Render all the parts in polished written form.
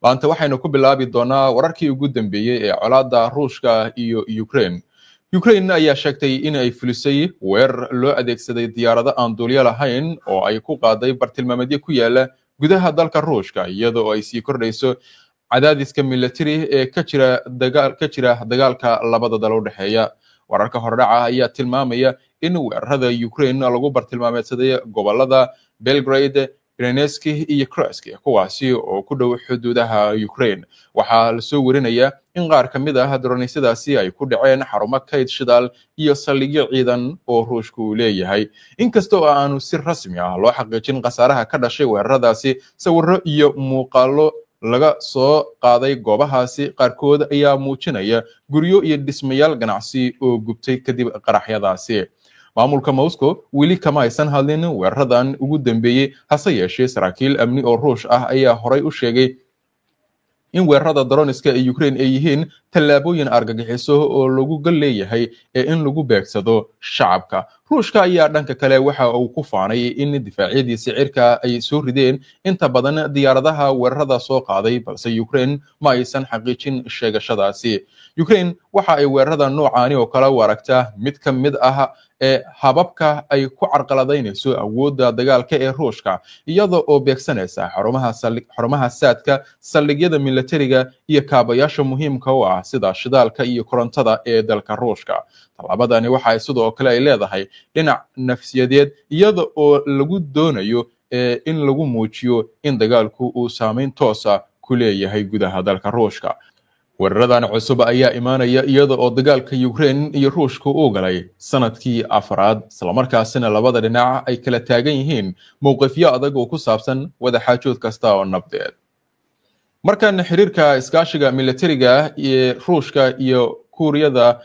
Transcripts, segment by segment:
maanta waxaynu ku bilaabi doonaa wararkii ugu dambeeyay ee colaadda Ruushka iyo Ukraine. Ukraine ayaa sheegtay in ay fulisay weerar loo adeegsaday diyaarado aan duuliye lahayn oo ay ku qaaday bartilmaameedyo ku yaala gudaha dalka Ruushka iyadoo ay sii kordhayso cadaadiska military ee ka jira dagaalka labada dal u dhaxeeya. Wararka hordhaca ayaa tilmaamaya in weerarada Ukraine lagu bartilmaameedsaday gobolada Belgrade, Bryansk iyo Kursk kuwaasi oo ku dhow xuduudaha Ukraine. Waxaa la soo warinayaa in qaar ka mid ah dronisyadaasi ay ku dhaceen xarumo kayd shidaal iyo saldhigyo ciidan oo Ruushku uu leeyahay. Inkasta oo aanu si rasmi ah loo xaqiijin khasaaraha ka dhashay weeraradaasi, sawirro iyo muuqaallo laga soo qaaday goobahaasi qaarkood ayaa muujinaya guryo iyo dhismayaal ganacsi oo gubtay kadib qaraxyadaasi. Maamulka Moscow weli kama aysan hadlin weeraradan ugu dambeeyay, hase yeeshee saraakiil amni oo Ruush ah ayaa horay u sheegay in weerarada droniska ee Ukraine ay yihiin tallaabooyin argagixiso oo lagu gal leeyahay in lagu beegsado shacabka. Ruushka ayaa dhanka kale waxa uu ku faanay in difaacyadiisa cirka ay soo rideen inta badan diyaaradaha weerarada soo qaaday, balse Ukraine ma aysan xaqiijin sheegashadaasi. Ukraine waxa ay weerarada noocaani oo kala waragtaa mid ka mid ah hababka ay ku carqaladaynayso awoodda dagaalka ee Ruushka, iyada oo beegsanaysa xarumaha saadka, saldhigyada militariga iyo kaabayaasha muhiimka u ah sida shidaalka iyo korontada ee dalka Ruushka. Tallaabadani waxa sidoo kale ay leedahay dhinac nafsiyadeed, iyada oo lagu doonayo in lagu muujiyo in dagaalku uu saameyn toos ah ku leeyahay gudaha dalka Ruushka. weeraradan cusub ayaa imaanaya iyada oo dagaalka Ukraine iyo Ruushka uu galay sanadkii afraad, isla markaasina labada dhinac ay kala taagan yihiin mowqifyo adag oo ku saabsan wada xaajood kasta oo nabdeed. Markan xiriirka iskaashiga militariga ee Ruushka iyo Kuuriyada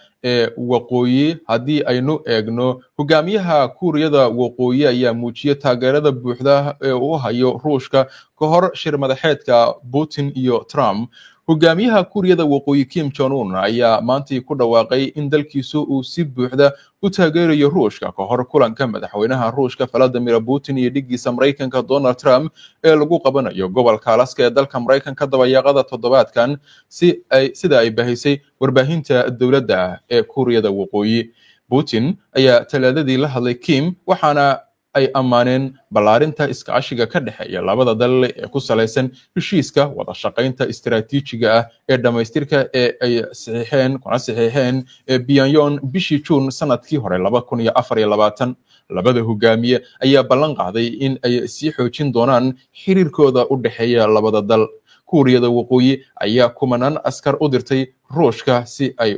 waqooyi haddii aynu eegno, hogaamiyaha Kuuriyada waqooyi ayaa muujiyay taageerada buuxda ee uu hayo Ruushka ka hor shir madaxeedka Putin iyo Trump. Hogaamiyaha Kuuriyada waqooyi Kim Jong-un ayaa maanta ku dhawaaqay in dalkiisu uu si buuxda u taageerayo Ruushka ka hor kulanka madaxweynaha Ruushka Vladimir Putin iyo dhigiisa Mareykanka Donald Trump ee lagu qabanayo gobolka Alaska ee dalka Mareykanka dabayaaqada toddobaadkan, sida ay bahisay warbaahinta dowladda ee Kuuriyada waqooyi. Putin ayaa talaadadii la hadlay Kim, waxaana ay ammaaneen ballaarinta iskaashiga ka dhexeeya labada dal ee ku salaysan heshiiska wada shaqaynta istiraatiijiga ah ee dhamaystirka ee ay saxiixeen Pyongyang bishii Juun sanadkii hore 2024. labada hogaamiye ayaa ballan qaaday in ay sii xoojin doonaan xiriirkooda u dhexeeya labada dal. Kuuriyada waqooyi ayaa kumanaan askar u dirtay Ruushka si ay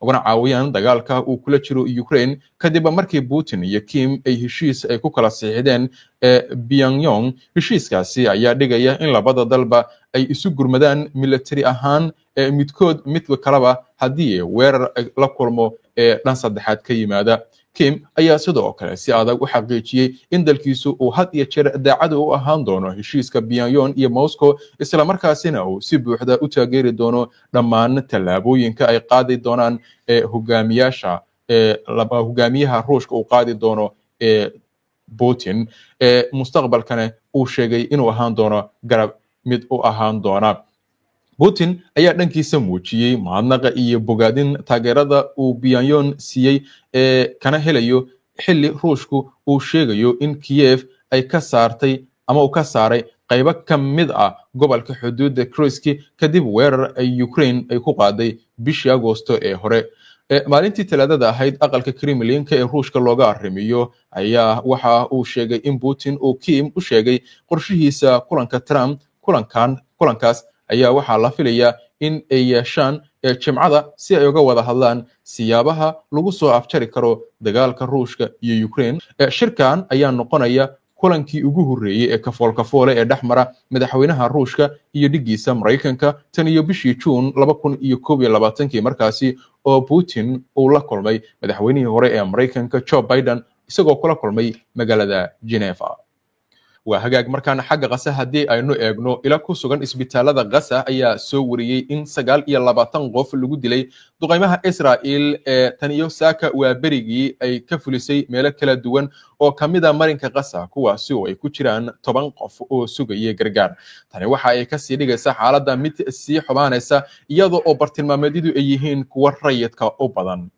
ugana caawiyaan dagaalka uu kula jiro Ukraine kadib markii Putin iyo Kim ay heshiis ay ku kala saxiixdeen Pyongyang. Heshiiskaasi ayaa dhigaya in labada dalba ay isu gurmadaan military ahaan midka kaleba haddii weerar la kulmo dhan saddexaad ka yimaada. Kim ayaa sidoo kale si adag u xaqiijiyay in dalkiisu uu had iyo jeer daacad u ahaan doono heshiiska Pyongyang iyo Moscow, isla markaasina uu si buuxda u taageeri doono dhammaan tallaabooyinka ay qaadi doonaan hogaamiyaha Ruushka uu qaadi doono Putin mustaqbalkana uu sheegay inuu ahaan doono garab mid u ahaan doona. Putin ayaa dhankiisa muujiyay mahadnaqa iyo bogaadin taageerada uu Pyongyang siiyay kana helayo xilli Ruushku uu sheegayo in Kiev ay ka saaray qaybo ka mid ah gobolka xuduudda Kursk kadib weerar ay Ukraine ay ku qaaday bishii Agoosto ee hore. Maalintii Talaadada ahayd, aqalka Kremlin-ka ee Ruushka looga arrimiyo ayaa waxa uu sheegay in Putin uu Kim u sheegay qorshihiisa kulanka Trump. Kulankaas ayaa waxaa la filayaa in ay yeeshaan Jimcada si ay uga wada hadlaan siyaabaha lagu soo afjari karo dagaalka Ruushka iyo Ukraine. Shirkan ayaa noqonaya kulankii ugu horeeyay ee kafool-kafoole ee dhexmara madaxweynaha Ruushka iyo dhigiisa Mareykanka tan iyo bishii Juun 2021 markaasi oo Putin uu la kulmay madaxweynihii hore ee Mareykanka Joe Biden isagoo kula kulmay magaalada Geneva. waa hagaag markaan xagga Gaza hadii aynu eegno ila ku sugan isbitaalada Gaza ayaa soo wariyay in 29 qof lagu dilay duqeymaha Israa'iil ee tan iyo saaka waa berigii ay ka fulisay meelo kala duwan oo kamida marinka qasa kuwaasi oo ay ku jiraan 10 qof oo sugaya gargaar tani waxa ay ka sii dhigaysaa xaaladda mid sii xumaanaysa iyadoo oo bartilmaameedyadu ay yihiin kuwa rayidka u badan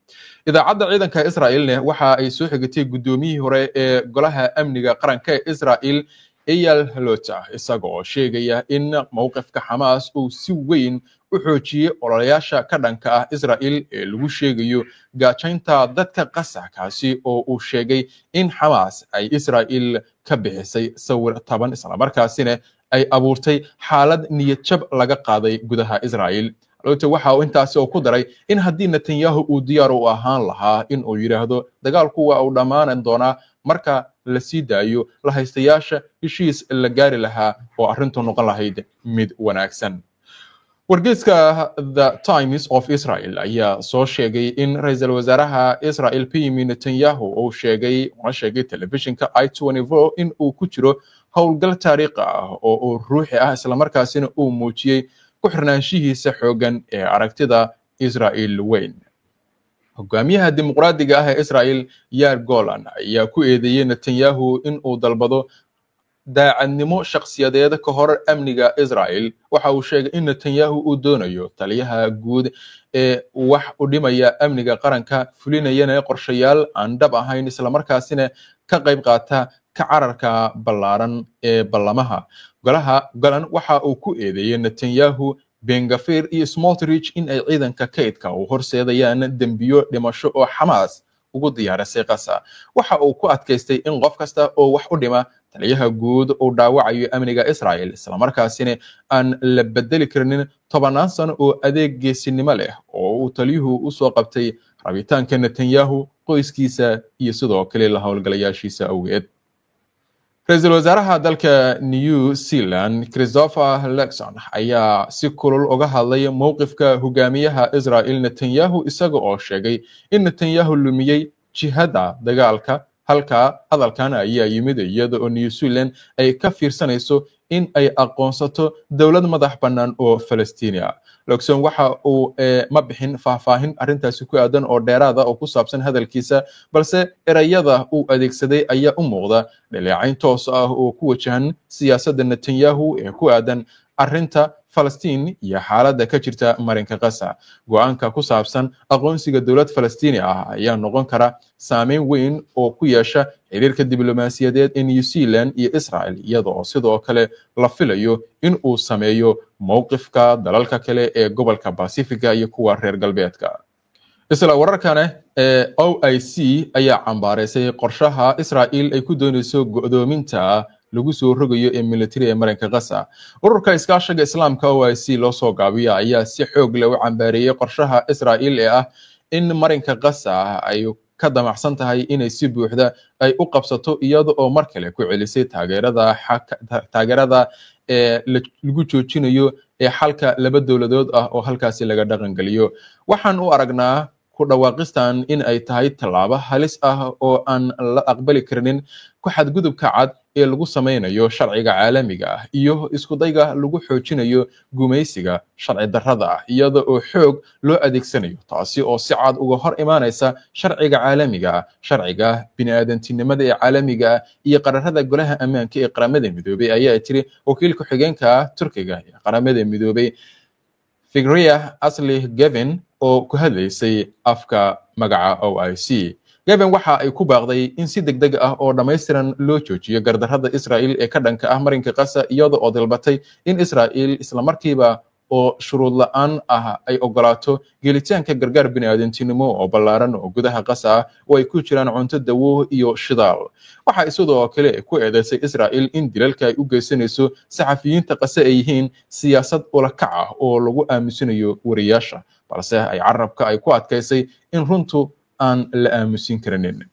idaacadda ciidanka Israa'iilna waxa ay soo xigtay gudoomiyihii hore ee golaha amniga qaranka ee Israa'iil Eyal Halota isagoo sheegaya in mowqifka Hamas uu si weyn u xoojiyay ololayaasha ka dhanka ah Israa'iil ee lagu sheegayo gaajaynta dadka qasaakaasi oo uu sheegay in Hamas ay Israa'iil ka bixisay sawir taban isla markaasina ay abuurtay xaalad niyad jab laga qaaday gudaha Israa'iil Halota waxa uu intaasi ku daray in haddii Netanyahu uu diyaar u ahaan lahaa in uu yiraahdo dagaalku waa uu dhammaan doonaa marka la sii daayo la haystayaasha heshiis la gaari lahaa oo arrintu noqon lahayd mid wanaagsan wargeyska The Times of Israel ayaa soo sheegay in ra'iisul wasaaraha Israel Benjamin Netanyahu uu sheegay telefishinka I24 in uu ku jiro howlgal taariikhi ah oo ruuxi ah isla markaasina uu muujiyay ku xirnaanshihiisa xoogan ee aragtida Israel weyn hogaamiyaha dimuqraadiga ah ee Israel Yair Golan ayaa ku eedeeyay Netanyahu in uu dalbado daacadnimo shakhsiyadeed ka hor amniga Israel waxa uu sheegay in Netanyahu uu doonayo taliyaha guud ee wax u dhimaya amniga qaranka fulinayana qorshayaal aan dhab ahayn isla markaasina ka qayb qaata ka cararka ballaaran ee ballamaha Golan waxa uu ku eedeeyay Netanyahu Ben Gvir iyo Smotrich in ay ciidanka kaydka u horseedayaan dambiyo dhimasho oo Hamas ugu diyaarisay qasa waxa uu ku adkaystay in qof kasta oo wax u dhima taliyaha guud uu dhaawacayo amniga Israel isla markaasina aan la bedeli karin 10 sano oo adeeg geesinimo leh oo uu taliyuhu u soo qabtay rabitaanka Netanyahu qoyskiisa iyo sidoo kale la hawlgalayaashiisa awgeed ra'iisul wasaaraha dalka New Zealand Christopher Luxon ayaa si kulul uga hadlay mowqifka hogaamiyaha Israel Netanyahu isaga oo sheegay in Netanyahu lumiyay jihada dagaalka halka hadalkan ayaa yimid iyada oo New Zealand ay ka fiirsanayso in ay aqoonsato dawlad madax bannaan oo Falastiiniya Luxon waxa uu ma bixin faahfaahin arintaasi ku aadan oo dheeraada oo ku saabsan hadalkiisa balse erayada uu adeegsaday ayaa u muuqda dhaleecayn toos ah oo ku wajahan siyaasadda Netanyahu ee ku aadan arinta Falastiin iyo xaaladda ka jirta marinka Gaza go'aanka ku saabsan aqoonsiga dawlad Falastiini ah ayaa noqon kara saameyn weyn oo ku yeesha xiriirka diblomaasiyadeed ee New Zealand iyo Israel iyadoo sidoo kale la filayo in uu sameeyo mowqifka dalalka kale ee gobolka Pacifica iyo kuwa reer galbeedka isla wararkana OIC ayaa cambaareysay qorshaha Israel ay ku doonayso go'doominta lagu soo rogayo ee military ee marinka Gaza ururka iskaashiga islaamka OIC loo soo gaabiyo ayaa si xoog leh u cambaareeyay qorshaha Israel ee ah in marinka Gaza ay ka damacsan tahay inay si buuxda ay u qabsato iyada oo mar kale ku celisay taageerada lagu joojinayo ee xalka laba dawladood ah oo halkaasi laga dhaqan galiyo waxaan u aragnaa ku dhawaaqistan in ay tahay talaabo halis ah oo aan la aqbali karin ku xadgudubka cad ee lagu sameynayo sharciga caalamiga ah iyo isku dayga lagu xoojinayo gumaysiga sharci darrada ah iyada oo xoog loo adeegsanayo taasi oo si cad uga hor imaanaysa sharciga caalamiga sharciga bini'aadantinimada ee caalamiga iyo qararada golaha ammaanka ee qaramada midoobay ayaa tiri wakiilka xigeenka Turkiga ee qaramada midoobay Fikriya Asli Gevin oo ku hadlaysay afka magaca OIC Gavin waxa ay ku baaqday in si degdeg ah oo dhameystiran loo joojiyo gardarrada Israel ee ka dhanka ah marinka Gaza iyada oo dalbatay in Israel isla markiiba oo shuruud la'aan ah ay ogolaato gelitaanka gargaar bini'aadantinimo oo ballaaran oo gudaha Gaza oo ay ku jiraan cunto dawo iyo shidaal waxa ay sidoo kale ku eedeysay Israel in dilalka ay u geysanayso saxafiyiinta Gaza ay yihiin siyaasad ula kac ah oo lagu aamusinayo wariyaasha balse ay carabka ay ku adkaysay in runtu aan la aamusin karin